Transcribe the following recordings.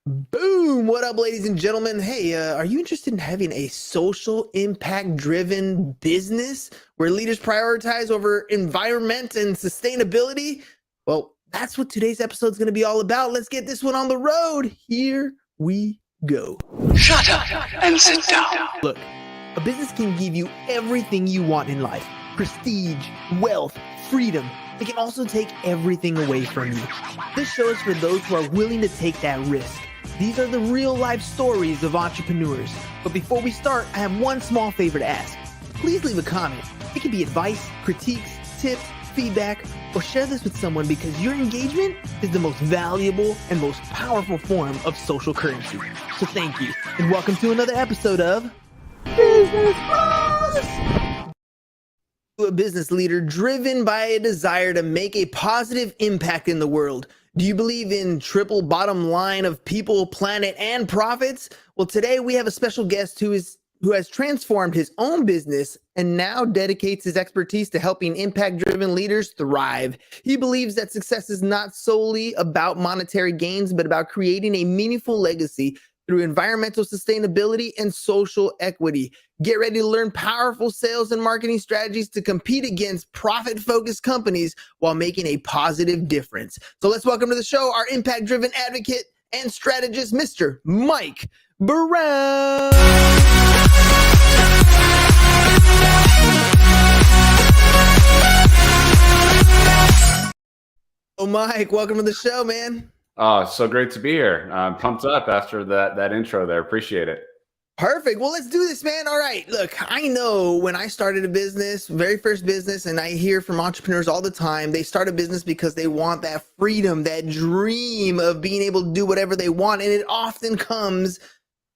Boom! What up, ladies and gentlemen? Hey, are you interested in having a social impact driven business where leaders prioritize over environment and sustainability? Well, that's what today's episode is going to be all about. Let's get this one on the road. Here we go. Shut up and sit down. Look, a business can give you everything you want in life: prestige, wealth, freedom. It can also take everything away from you. This show is for those who are willing to take that risk. These are the real life stories of entrepreneurs. But before we start, I have one small favor to ask. Please leave a comment. It can be advice, critiques, tips, feedback, or share this with someone because your engagement is the most valuable and most powerful form of social currency. So thank you, and welcome to another episode of Business Boss! A business leader driven by a desire to make a positive impact in the world. Do you believe in triple bottom line of people, planet, and profits? Well, today we have a special guest who has transformed his own business and now dedicates his expertise to helping impact-driven leaders thrive. He believes that success is not solely about monetary gains, but about creating a meaningful legacy through environmental sustainability and social equity. Get ready to learn powerful sales and marketing strategies to compete against profit-focused companies while making a positive difference. So let's welcome to the show our impact-driven advocate and strategist, Mr. Mike Brown. Oh, Mike, welcome to the show, man. Oh, so great to be here. I'm pumped up after that intro there. Appreciate it. Perfect. Well, let's do this, man. All right. Look, I know when I started a business, very first business, and I hear from entrepreneurs all the time, they start a business because they want that freedom, that dream of being able to do whatever they want. And it often comes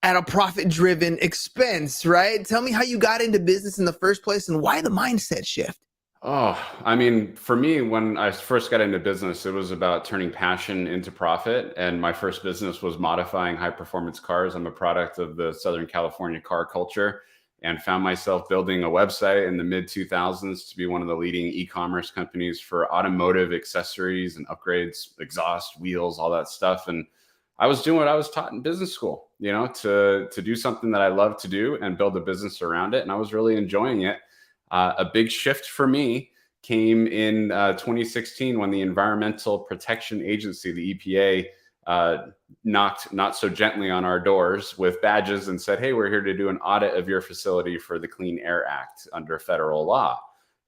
at a profit-driven expense, right? Tell me how you got into business in the first place and why the mindset shift. Oh, I mean, for me, when I first got into business, it was about turning passion into profit. And my first business was modifying high performance cars. I'm a product of the Southern California car culture and found myself building a website in the mid 2000s to be one of the leading e-commerce companies for automotive accessories and upgrades, exhaust, wheels, all that stuff. And I was doing what I was taught in business school, to do something that I love to do and build a business around it. And I was really enjoying it. A big shift for me came in 2016 when the Environmental Protection Agency, the EPA, knocked not so gently on our doors with badges and said, hey, we're here to do an audit of your facility for the Clean Air Act under federal law.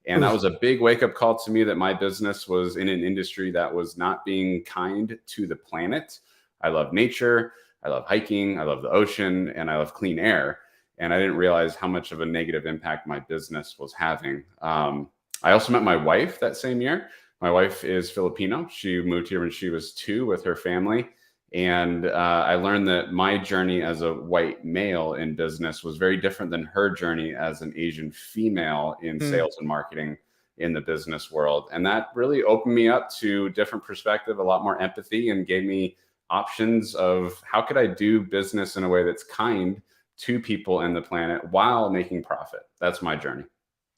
And that was a big wake-up call to me that my business was in an industry that was not being kind to the planet. I love nature, I love hiking, I love the ocean, and I love clean air. And I didn't realize how much of a negative impact my business was having. I also met my wife that same year. My wife is Filipino. She moved here when she was 2 with her family. And I learned that my journey as a white male in business was very different than her journey as an Asian female in sales and marketing in the business world. And that really opened me up to different perspective, a lot more empathy, and gave me options of how could I do business in a way that's kind to people and the planet while making profit. That's my journey.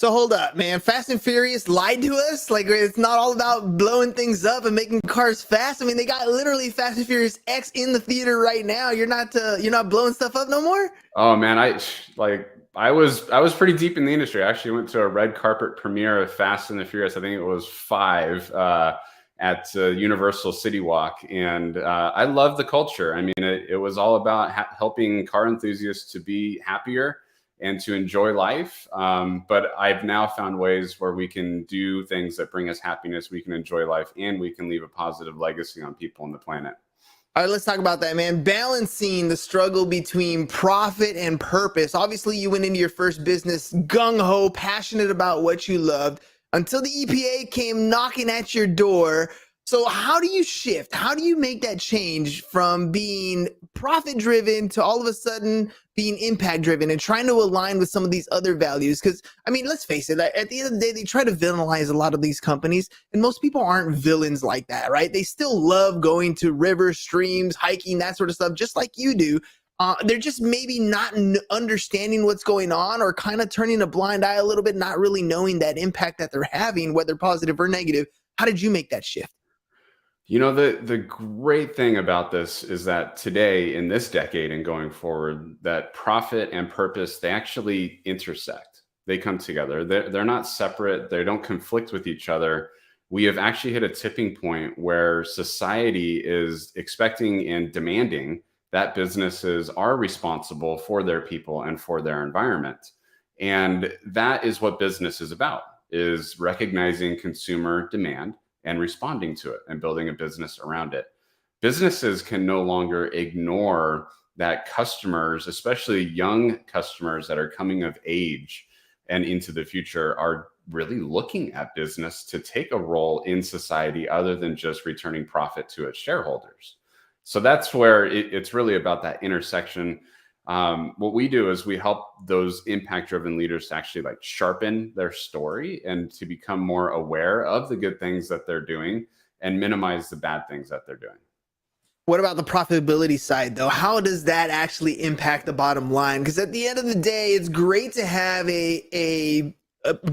So hold up, man. Fast and Furious lied to us. Like, it's not all about blowing things up and making cars fast. I mean, they got literally Fast and Furious X in the theater right now. You're not blowing stuff up no more? Oh man, I was pretty deep in the industry. I actually went to a red carpet premiere of Fast and the Furious. I think it was 5 at Universal City Walk. And I love the culture. I mean, it was all about helping car enthusiasts to be happier and to enjoy life. But I've now found ways where we can do things that bring us happiness, we can enjoy life, and we can leave a positive legacy on people on the planet. All right, let's talk about that, man. Balancing the struggle between profit and purpose. Obviously, you went into your first business gung-ho, passionate about what you loved, until the EPA came knocking at your door. So how do you shift? How do you make that change from being profit-driven to all of a sudden being impact-driven and trying to align with some of these other values? Because, I mean, let's face it, at the end of the day, they try to villainize a lot of these companies, and most people aren't villains like that, right? They still love going to rivers, streams, hiking, that sort of stuff, just like you do. They're just maybe not understanding what's going on, or kind of turning a blind eye a little bit, not really knowing that impact that they're having, whether positive or negative. How did you make that shift? The great thing about this is that today, in this decade and going forward, that profit and purpose, they actually intersect. They come together. They're not separate. They don't conflict with each other. We have actually hit a tipping point where society is expecting and demanding that businesses are responsible for their people and for their environment. And that is what business is about, is recognizing consumer demand and responding to it and building a business around it. Businesses can no longer ignore that customers, especially young customers that are coming of age and into the future, are really looking at business to take a role in society other than just returning profit to its shareholders. So that's where it's really about that intersection. What we do is we help those impact driven leaders to actually like sharpen their story and to become more aware of the good things that they're doing and minimize the bad things that they're doing. What about the profitability side, though? How does that actually impact the bottom line? Because at the end of the day, it's great to have a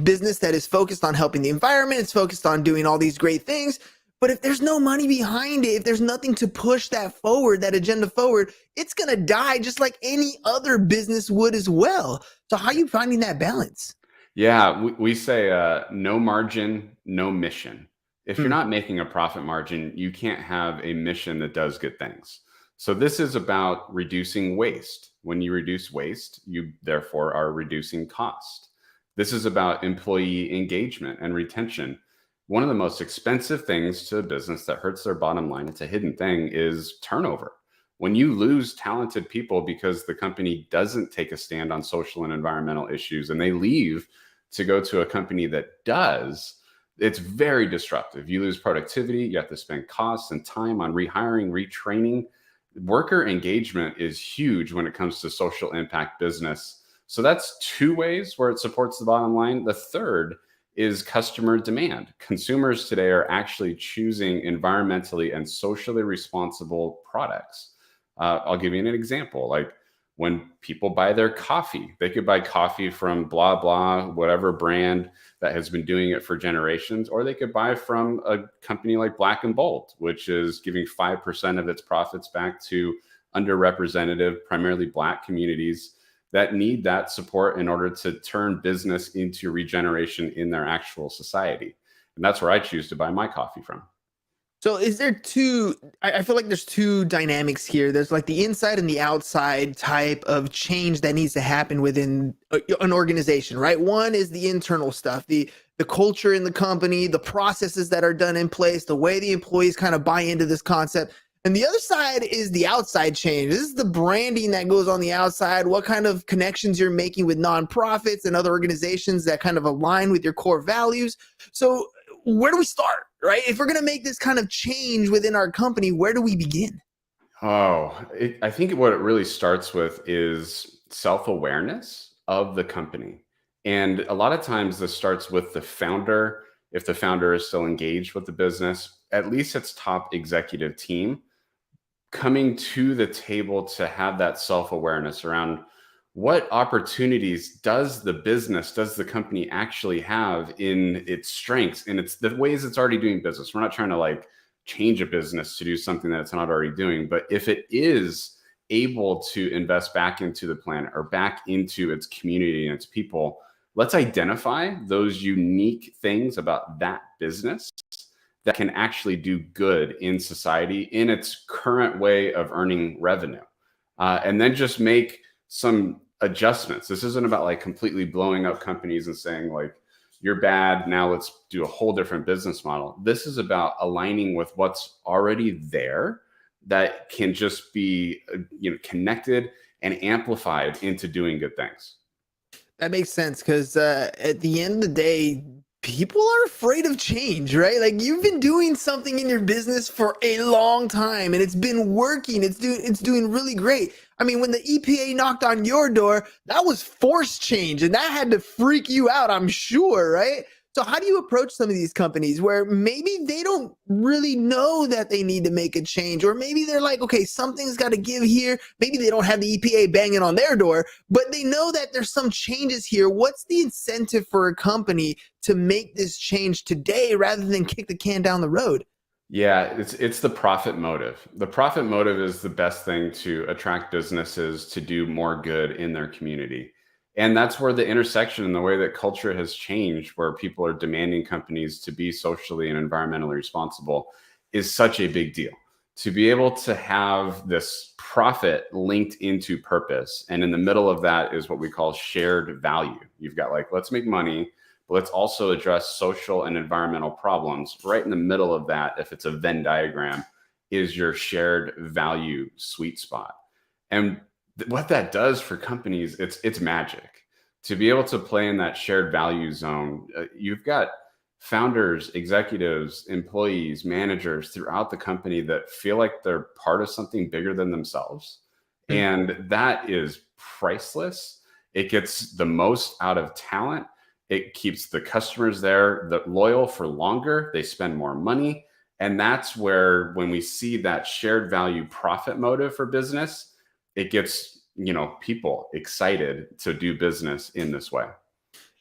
business that is focused on helping the environment. It's focused on doing all these great things. But if there's no money behind it, if there's nothing to push that forward, that agenda forward, it's going to die just like any other business would as well. So how are you finding that balance? Yeah, we say no margin, no mission. If you're Hmm. not making a profit margin, you can't have a mission that does good things. So this is about reducing waste. When you reduce waste, you therefore are reducing cost. This is about employee engagement and retention. One of the most expensive things to a business that hurts their bottom line, it's a hidden thing, is turnover. When you lose talented people because the company doesn't take a stand on social and environmental issues and they leave to go to a company that does, it's very disruptive. You lose productivity, you have to spend costs and time on rehiring, retraining. Worker engagement is huge when it comes to social impact business. So that's two ways where it supports the bottom line. The third is customer demand. Consumers today are actually choosing environmentally and socially responsible products. I'll give you an example. Like when people buy their coffee, they could buy coffee from blah, blah, whatever brand that has been doing it for generations, or they could buy from a company like Black and Bold, which is giving 5% of its profits back to underrepresented, primarily Black communities that need that support in order to turn business into regeneration in their actual society. And that's where I choose to buy my coffee from. So is there two, I feel like there's two dynamics here. There's like the inside and the outside type of change that needs to happen within an organization, right? One is the internal stuff, the culture in the company, the processes that are done in place, the way the employees kind of buy into this concept. And the other side is the outside change. This is the branding that goes on the outside, what kind of connections you're making with nonprofits and other organizations that kind of align with your core values. So where do we start, right? If we're going to make this kind of change within our company, where do we begin? I think what it really starts with is self-awareness of the company. And a lot of times this starts with the founder. If the founder is still engaged with the business, at least its top executive team coming to the table to have that self-awareness around what opportunities does the company actually have in its strengths and it's the ways it's already doing business. We're not trying to like change a business to do something that it's not already doing, but if it is able to invest back into the planet or back into its community and its people, let's identify those unique things about that business that can actually do good in society in its current way of earning revenue. And then just make some adjustments. This isn't about like completely blowing up companies and saying like, you're bad, now let's do a whole different business model. This is about aligning with what's already there that can just be connected and amplified into doing good things. That makes sense because at the end of the day, people are afraid of change, right? Like you've been doing something in your business for a long time and it's been working. It's doing really great. I mean, when the EPA knocked on your door, that was forced change and that had to freak you out, I'm sure, right? So how do you approach some of these companies where maybe they don't really know that they need to make a change, or maybe they're like, okay, something's got to give here. Maybe they don't have the EPA banging on their door, but they know that there's some changes here. What's the incentive for a company to make this change today rather than kick the can down the road? Yeah, it's the profit motive. The profit motive is the best thing to attract businesses to do more good in their community. And that's where the intersection and the way that culture has changed, where people are demanding companies to be socially and environmentally responsible, is such a big deal. To be able to have this profit linked into purpose. And in the middle of that is what we call shared value. You've got like, let's make money, but let's also address social and environmental problems. Right in the middle of that, if it's a Venn diagram, is your shared value sweet spot. And what that does for companies, it's magic. To be able to play in that shared value zone, you've got founders, executives, employees, managers throughout the company that feel like they're part of something bigger than themselves. Mm. And that is priceless. It gets the most out of talent. It keeps the customers there, the loyal for longer. They spend more money. And that's where, when we see that shared value profit motive for business, it gets, people excited to do business in this way.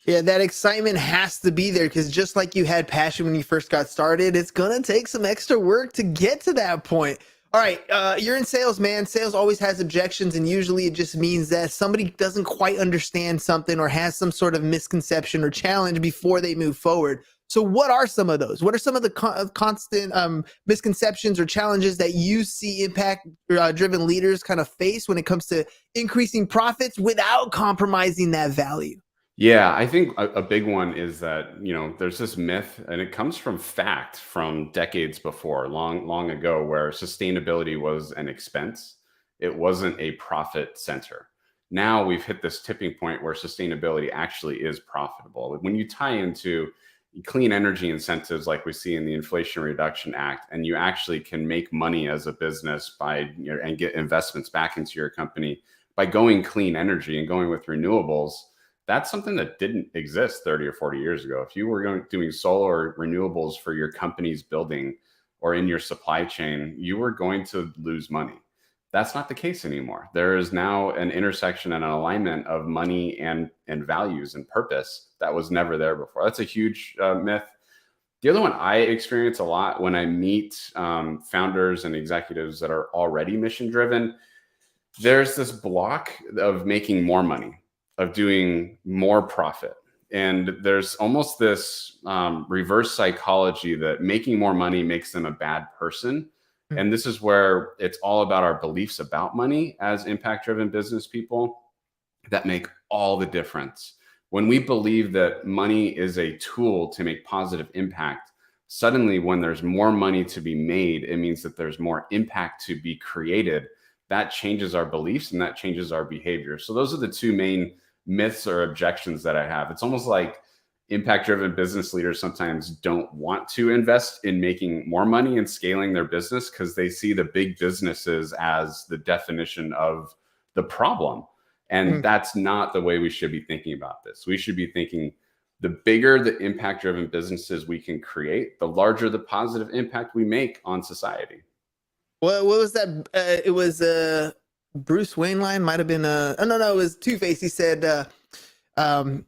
Yeah, that excitement has to be there because just like you had passion when you first got started, it's going to take some extra work to get to that point. All right, you're in sales, man. Sales always has objections, and usually it just means that somebody doesn't quite understand something or has some sort of misconception or challenge before they move forward. So, what are some of those? What are some of the constant misconceptions or challenges that you see impact driven leaders kind of face when it comes to increasing profits without compromising that value? Yeah, I think a big one is that, there's this myth, and it comes from fact from decades before, long, long ago, where sustainability was an expense. It wasn't a profit center. Now we've hit this tipping point where sustainability actually is profitable. When you tie into clean energy incentives like we see in the Inflation Reduction Act, and you actually can make money as a business by, and get investments back into your company by going clean energy and going with renewables, that's something that didn't exist 30 or 40 years ago. If you were doing solar or renewables for your company's building or in your supply chain, you were going to lose money. That's not the case anymore. There is now an intersection and an alignment of money and values and purpose that was never there before. That's a huge myth. The other one I experience a lot when I meet founders and executives that are already mission driven, there's this block of making more money, of doing more profit. And there's almost this reverse psychology that making more money makes them a bad person. Mm. And this is where it's all about our beliefs about money as impact driven business people that make all the difference. When we believe that money is a tool to make positive impact, suddenly when there's more money to be made, it means that there's more impact to be created. That changes our beliefs and that changes our behavior. So those are the two main myths or objections that I have. It's almost like impact driven business leaders sometimes don't want to invest in making more money and scaling their business because they see the big businesses as the definition of the problem. And that's not the way we should be thinking about this. We should be thinking the bigger the impact driven businesses we can create, the larger the positive impact we make on society. What was that? It was Bruce Wayne line. Might have been oh no, it was Two Face. He said, um,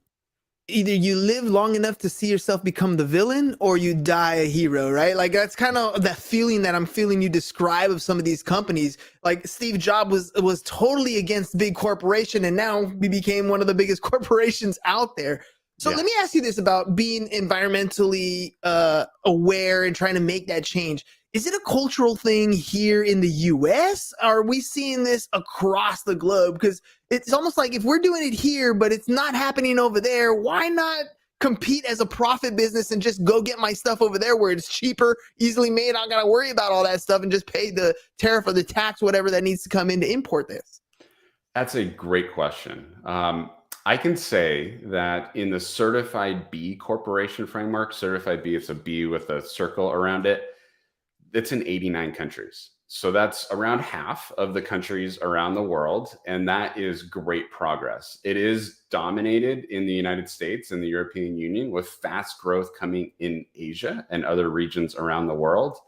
either you live long enough to see yourself become the villain, or you die a hero. Right? Like that's kind of that feeling that I'm feeling you describe of some of these companies. Like Steve Jobs was totally against big corporation, and now we became one of the biggest corporations out there. So Yeah. let me ask you this about being environmentally aware and trying to make that change. Is it a cultural thing here in the US? Are we seeing this across the globe? Because it's almost like if we're doing it here, but it's not happening over there, why not compete as a profit business and just go get my stuff over there where it's cheaper, easily made? I don't got to worry about all that stuff and just pay the tariff or the tax, whatever that needs to come in to import this. That's a great question. I can say that in the certified B corporation framework, certified B, it's a B with a circle around it. It's in 89 countries. So that's around half of the countries around the world. And that is great progress. It is dominated in the United States and the European Union, with fast growth coming in Asia and other regions around the world.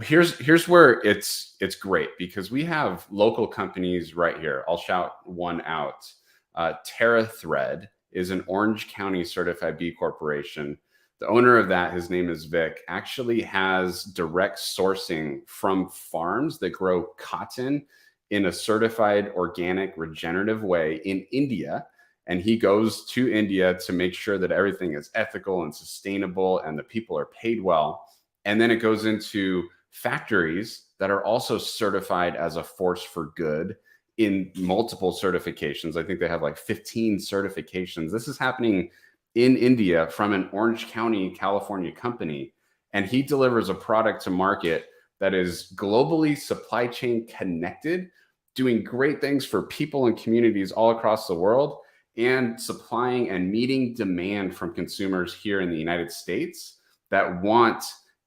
Here's where it's great, because we have local companies right here. I'll shout one out. TerraThread is an Orange County certified B corporation The owner of that, his name is Vic, actually has direct sourcing from farms that grow cotton in a certified organic regenerative way in India. And he goes to India to make sure that everything is ethical and sustainable and the people are paid well. And then it goes into factories that are also certified as a force for good in multiple certifications. I think they have like 15 certifications. This is happening in India from an Orange County, California company. And he delivers a product to market that is globally supply chain connected, doing great things for people and communities all across the world, and supplying and meeting demand from consumers here in the United States that want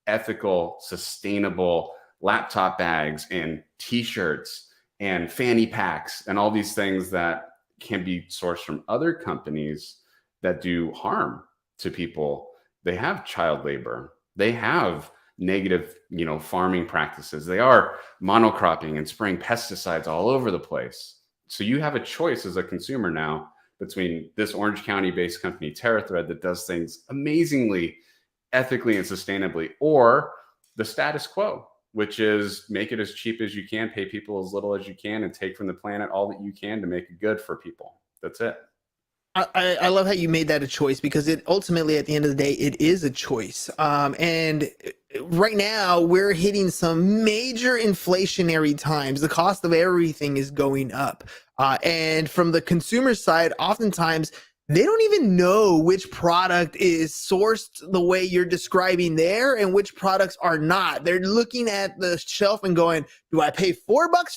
ethical, sustainable laptop bags and t-shirts and fanny packs and all these things that can be sourced from other companies that do harm to people. They have child labor. They have negative, farming practices. They are monocropping and spraying pesticides all over the place. So you have a choice as a consumer now between this Orange County-based company, TerraThread, that does things amazingly ethically and sustainably, or the status quo, which is make it as cheap as you can, pay people as little as you can, and take from the planet all that you can to make it good for people. That's it. I love how you made that a choice, because it ultimately, at the end of the day, it is a choice. And right now we're hitting some major inflationary times. The cost of everything is going up. And from the consumer side, oftentimes they don't even know which product is sourced the way you're describing there and which products are not. They're looking at the shelf and going, do I pay $4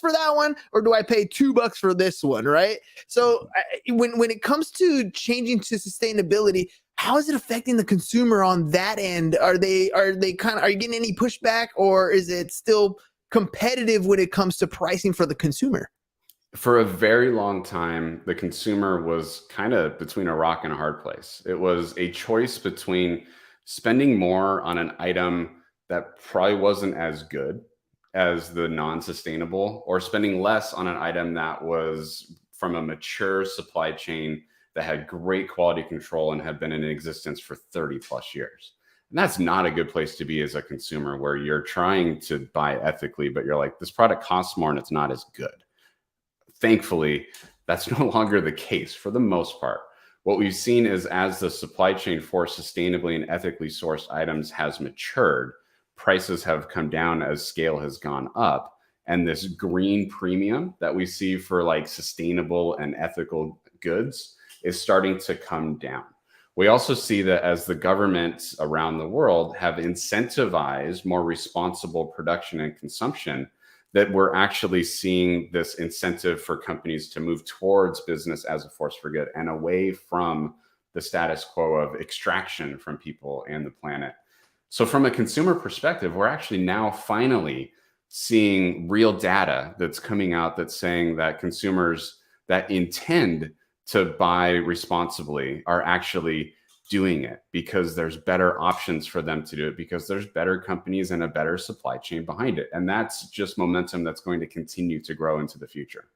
for that one, or do I pay $2 for this one? Right. So when it comes to changing to sustainability, how is it affecting the consumer on that end? Are you getting any pushback, or is it still competitive when it comes to pricing for the consumer? For a very long time, the consumer was kind of between a rock and a hard place. It was a choice between spending more on an item that probably wasn't as good as the non-sustainable, or spending less on an item that was from a mature supply chain that had great quality control and had been in existence for 30 plus years. And that's not a good place to be as a consumer, where you're trying to buy ethically, but you're like, this product costs more and it's not as good. Thankfully, that's no longer the case for the most part. What we've seen is, as the supply chain for sustainably and ethically sourced items has matured, prices have come down as scale has gone up. And this green premium that we see for like sustainable and ethical goods is starting to come down. We also see that as the governments around the world have incentivized more responsible production and consumption, that we're actually seeing this incentive for companies to move towards business as a force for good and away from the status quo of extraction from people and the planet. So from a consumer perspective, we're actually now finally seeing real data that's coming out that's saying that consumers that intend to buy responsibly are actually doing it, because there's better options for them to do it, because there's better companies and a better supply chain behind it. And that's just momentum that's going to continue to grow into the future.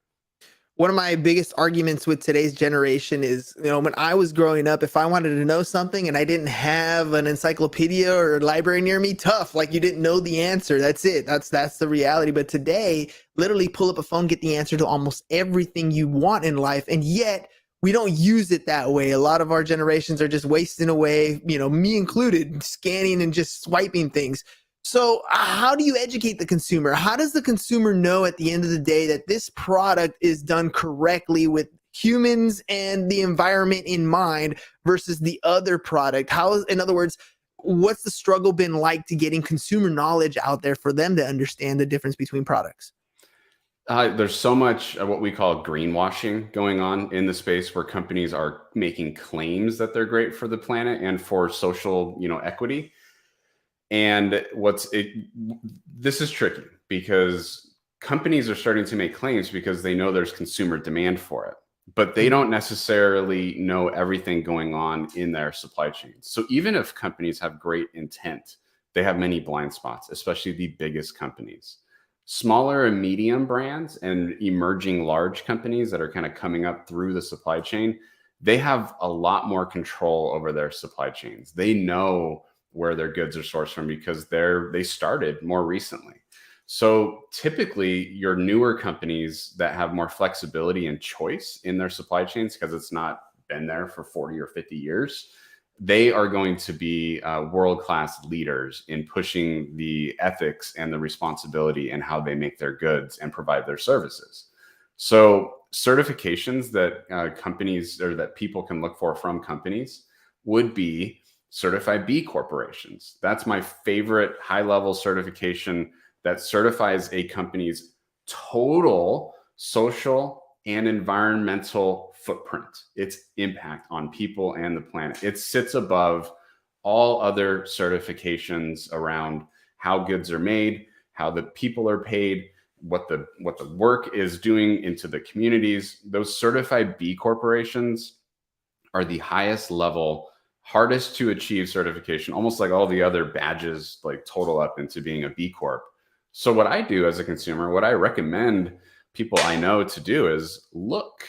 One of my biggest arguments with today's generation is, when I was growing up, if I wanted to know something and I didn't have an encyclopedia or a library near me, tough. Like, you didn't know the answer. That's it. That's the reality. But today, literally pull up a phone, get the answer to almost everything you want in life. And yet we don't use it that way. A lot of our generations are just wasting away, me included, scanning and just swiping things. So how do you educate the consumer? How does the consumer know at the end of the day that this product is done correctly with humans and the environment in mind versus the other product? In other words, what's the struggle been like to getting consumer knowledge out there for them to understand the difference between products? There's so much what we call greenwashing going on in the space, where companies are making claims that they're great for the planet and for social, equity. And this is tricky, because companies are starting to make claims because they know there's consumer demand for it, but they don't necessarily know everything going on in their supply chain. So even if companies have great intent, they have many blind spots, especially the biggest companies. Smaller and medium brands and emerging large companies that are kind of coming up through the supply chain, they have a lot more control over their supply chains. They know where their goods are sourced from because they started more recently. So typically your newer companies that have more flexibility and choice in their supply chains, because it's not been there for 40 or 50 years, they are going to be world-class leaders in pushing the ethics and the responsibility in how they make their goods and provide their services. So certifications that companies or that people can look for from companies would be certified B corporations. That's my favorite high-level certification that certifies a company's total social and environmental footprint, its impact on people and the planet. It sits above all other certifications around how goods are made, how the people are paid, what the work is doing into the communities. Those certified B corporations are the highest level, hardest to achieve certification, almost like all the other badges like total up into being a B Corp. So what I do as a consumer, what I recommend people I know to do is look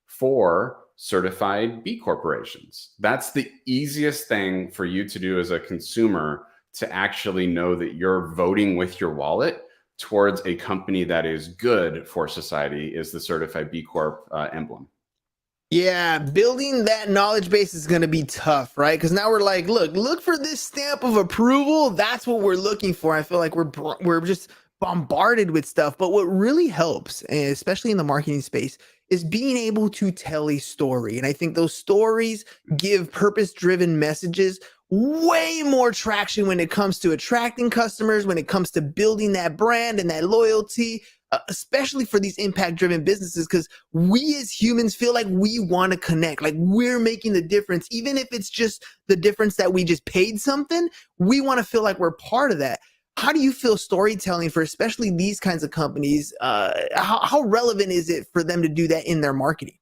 for certified B corporations. That's the easiest thing for you to do as a consumer, to actually know that you're voting with your wallet towards a company that is good for society, is the certified B Corp emblem. Yeah, building that knowledge base is going to be tough, right? Because now we're like, look for this stamp of approval. That's what we're looking for. I feel like we're just bombarded with stuff. But what really helps, especially in the marketing space, is being able to tell a story. And I think those stories give purpose-driven messages way more traction when it comes to attracting customers, when it comes to building that brand and that loyalty, especially for these impact-driven businesses, because we as humans feel like we want to connect, like we're making the difference. Even if it's just the difference that we just paid something, we want to feel like we're part of that. How do you feel storytelling for especially these kinds of companies? How relevant is it for them to do that in their marketing?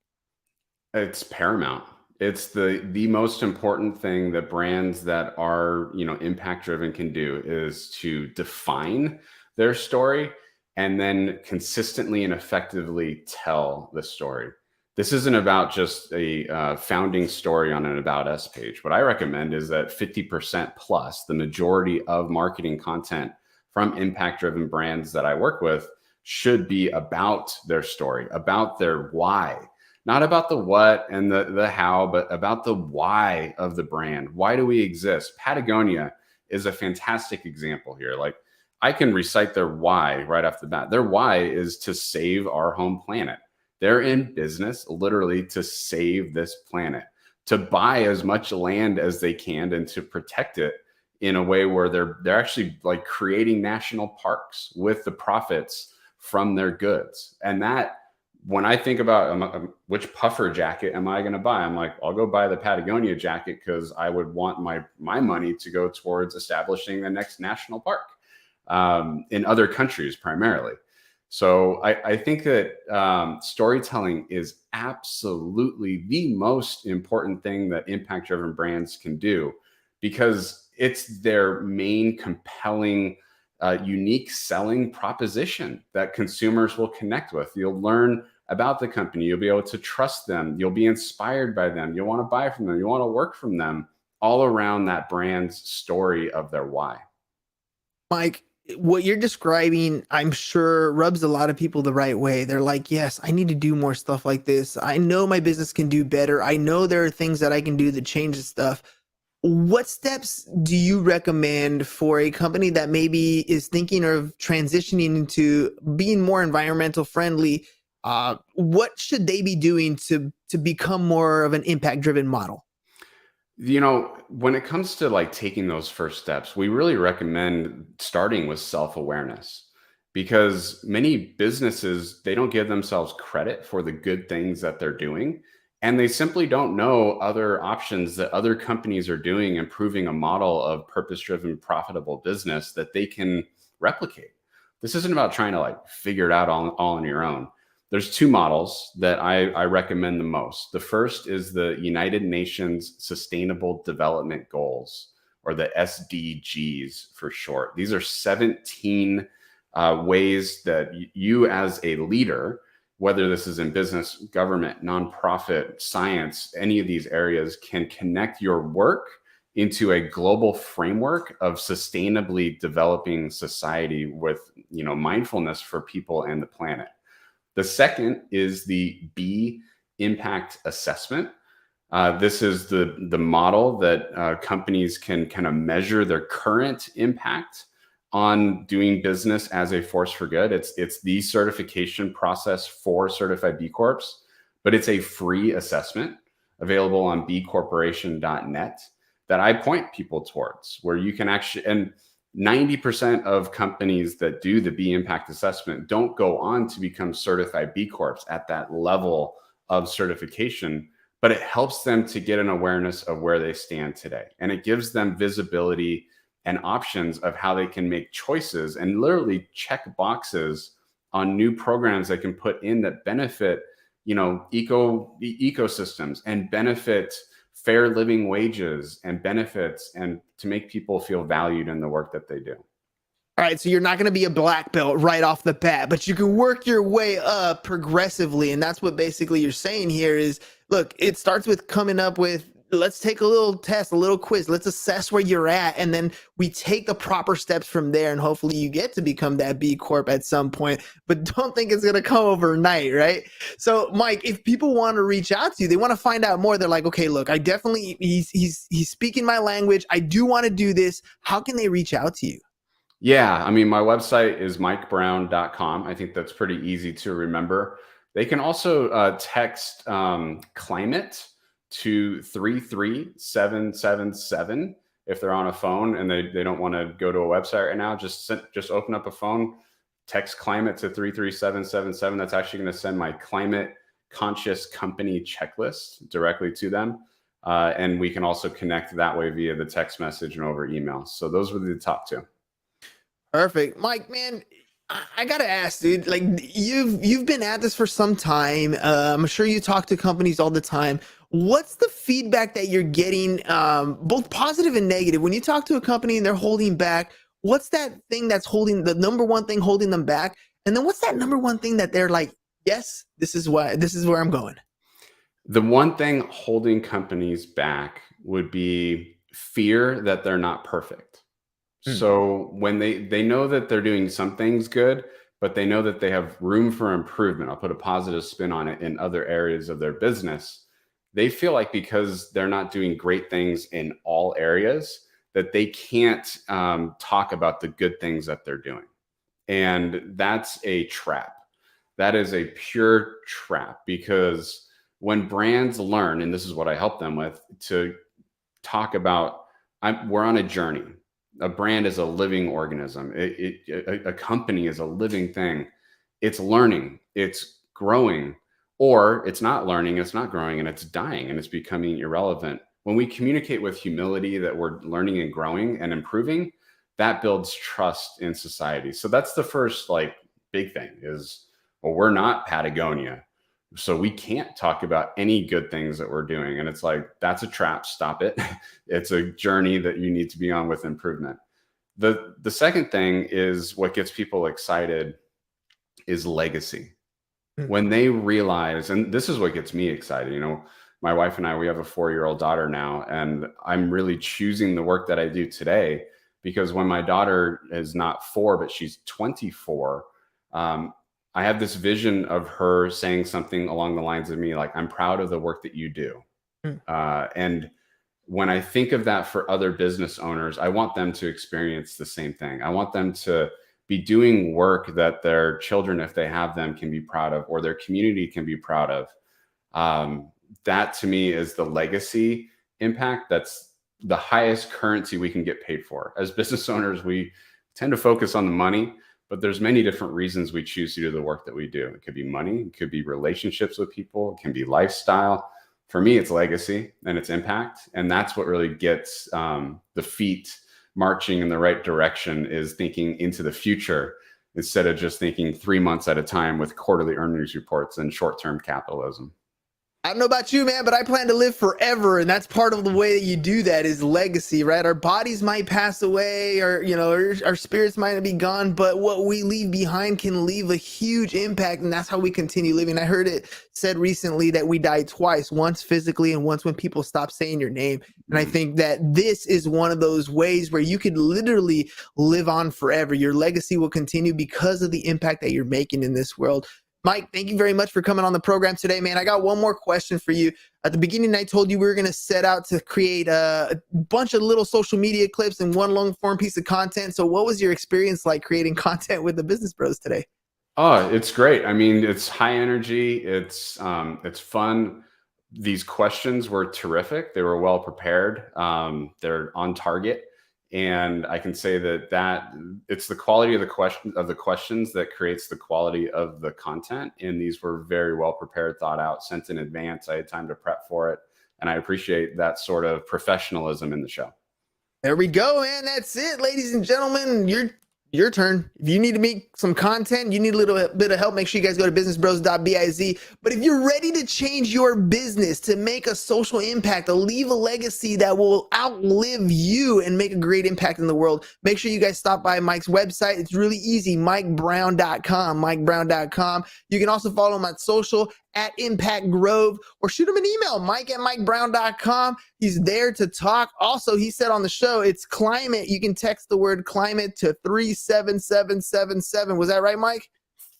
It's paramount. It's the most important thing that brands that are, impact driven can do, is to define their story and then consistently and effectively tell the story. This isn't about just a founding story on an About Us page. What I recommend is that 50% plus, the majority of marketing content from impact driven brands that I work with, should be about their story, about their why. Not about the what and the how, but about the why of the brand. Why do we exist? Patagonia is a fantastic example here. Like, I can recite their why right off the bat. Their why is to save our home planet. They're in business literally to save this planet, to buy as much land as they can and to protect it in a way where they're actually like creating national parks with the profits from their goods. And that, when I think about which puffer jacket am I going to buy, I'm like, I'll go buy the Patagonia jacket because I would want my money to go towards establishing the next national park in other countries primarily. So I think that storytelling is absolutely the most important thing that impact-driven brands can do, because it's their main compelling unique selling proposition that consumers will connect with. You'll learn about the company. You'll be able to trust them. You'll be inspired by them. You'll want to buy from them. You want to work from them, all around that brand's story of their why. Mike, what you're describing, I'm sure, rubs a lot of people the right way. They're like, yes, I need to do more stuff like this. I know my business can do better. I know there are things that I can do that change the stuff. What steps do you recommend for a company that maybe is thinking of transitioning into being more environmental friendly? What should they be doing to become more of an impact driven model? When it comes to like taking those first steps, we really recommend starting with self-awareness, because many businesses, they don't give themselves credit for the good things that they're doing. And they simply don't know other options that other companies are doing, improving a model of purpose-driven, profitable business that they can replicate. This isn't about trying to like figure it out all on your own. There's two models that I recommend the most. The first is the United Nations Sustainable Development Goals, or the SDGs for short. These are 17 ways that you as a leader whether this is in business, government, nonprofit, science, any of these areas, can connect your work into a global framework of sustainably developing society with, mindfulness for people and the planet. The second is the B impact assessment. This is the model that companies can kind of measure their current impact on doing business as a force for good. It's the certification process for certified B Corps, but it's a free assessment available on bcorporation.net that I point people towards, where you can actually, and 90% of companies that do the B impact assessment don't go on to become certified B Corps at that level of certification, but it helps them to get an awareness of where they stand today. And it gives them visibility and options of how they can make choices and literally check boxes on new programs they can put in that benefit, ecosystems and benefit fair living wages and benefits, and to make people feel valued in the work that they do. All right, so you're not going to be a black belt right off the bat, but you can work your way up progressively. And that's what basically you're saying here is, look, it starts with coming up with, let's take a little test, a little quiz. Let's assess where you're at. And then we take the proper steps from there. And hopefully you get to become that B Corp at some point, but don't think it's going to come overnight, right? So Mike, if people want to reach out to you, they want to find out more. They're like, okay, look, I definitely, he's speaking my language. I do want to do this. How can they reach out to you? Yeah, I mean, my website is mikebrown.com. I think that's pretty easy to remember. They can also text climate to 33777 if they're on a phone and they don't want to go to a website right now. Just open up a phone, text climate to 33777. That's actually going to send my climate conscious company checklist directly to them. And we can also connect that way via the text message and over email. So those would be the top two. Perfect. Mike, man, I gotta ask, dude, like you've been at this for some time. I'm sure you talk to companies all the time. What's the feedback that you're getting, both positive and negative? When you talk to a company and they're holding back, what's that thing that's holding, the number one thing holding them back? And then what's that number one thing that they're like, yes, this is where I'm going? The one thing holding companies back would be fear that they're not perfect. So when they know that they're doing some things good, but they know that they have room for improvement, I'll put a positive spin on it, in other areas of their business, they feel like because they're not doing great things in all areas, that they can't talk about the good things that they're doing. And that's a trap. That is a pure trap, because when brands learn, and this is what I help them with, to talk about, we're on a journey. A brand is a living organism. A company is a living thing. It's learning, it's growing, or it's not learning, it's not growing, and it's dying and it's becoming irrelevant. When we communicate with humility that we're learning and growing and improving, that builds trust in society. So that's the first big thing is, well, we're not Patagonia, so we can't talk about any good things that we're doing. And it's like, that's a trap. Stop it. It's a journey that you need to be on with improvement. The second thing is what gets people excited is legacy. When they realize, and this is what gets me excited, my wife and I, we have a 4-year-old daughter now, and I'm really choosing the work that I do today because when my daughter is not 4, but she's 24, I have this vision of her saying something along the lines of me, like, I'm proud of the work that you do. And when I think of that for other business owners, I want them to experience the same thing. I want them to be doing work that their children, if they have them, can be proud of, or their community can be proud of. That to me is the legacy impact. That's the highest currency we can get paid for. As business owners, we tend to focus on the money, but there's many different reasons we choose to do the work that we do. It could be money, it could be relationships with people, it can be lifestyle. For me, it's legacy and it's impact. And that's what really gets the feet marching in the right direction, is thinking into the future instead of just thinking 3 months at a time with quarterly earnings reports and short-term capitalism. I don't know about you, man, but I plan to live forever. And that's part of the way that you do that is legacy, right? Our bodies might pass away or, our spirits might be gone, but what we leave behind can leave a huge impact. And that's how we continue living. I heard it said recently that we die twice, once physically and once when people stop saying your name. And I think that this is one of those ways where you could literally live on forever. Your legacy will continue because of the impact that you're making in this world. Mike, thank you very much for coming on the program today, man. I got one more question for you. At the beginning, I told you we were going to set out to create a bunch of little social media clips and one long form piece of content. So what was your experience like creating content with the Business Bros today? Oh, it's great. I mean, it's high energy. It's fun. These questions were terrific. They were well prepared. They're on target. And I can say that it's the quality of the questions that creates the quality of the content. And these were very well prepared, thought out, sent in advance. I had time to prep for it. And I appreciate that sort of professionalism in the show. There we go, man. That's it, ladies and gentlemen. Your turn. If you need to make some content, you need a little bit of help, make sure you guys go to businessbros.biz. But if you're ready to change your business, to make a social impact, to leave a legacy that will outlive you and make a great impact in the world, make sure you guys stop by Mike's website. It's really easy, MikeBrown.com, MikeBrown.com. You can also follow him on social at Impact Grove, or shoot him an email, Mike@MikeBrown.com. He's there to talk. Also, he said on the show, it's climate. You can text the word climate to 37777. Was that right, Mike?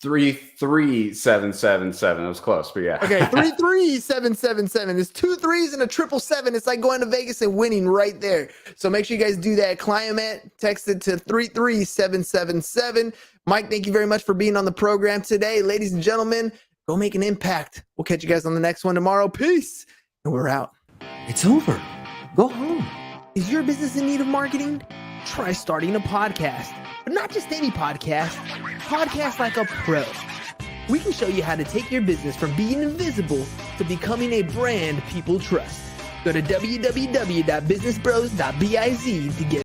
33777. That was close, but yeah. Okay, 33777. There's 2 3s and a 777. It's like going to Vegas and winning right there. So make sure you guys do that. Climate, text it to 33777. Mike, thank you very much for being on the program today. Ladies and gentlemen, go make an impact. We'll catch you guys on the next one tomorrow. Peace. And we're out. It's over. Go home. Is your business in need of marketing? Try starting a podcast. But not just any podcast. Podcast like a pro. We can show you how to take your business from being invisible to becoming a brand people trust. Go to www.businessbros.biz to get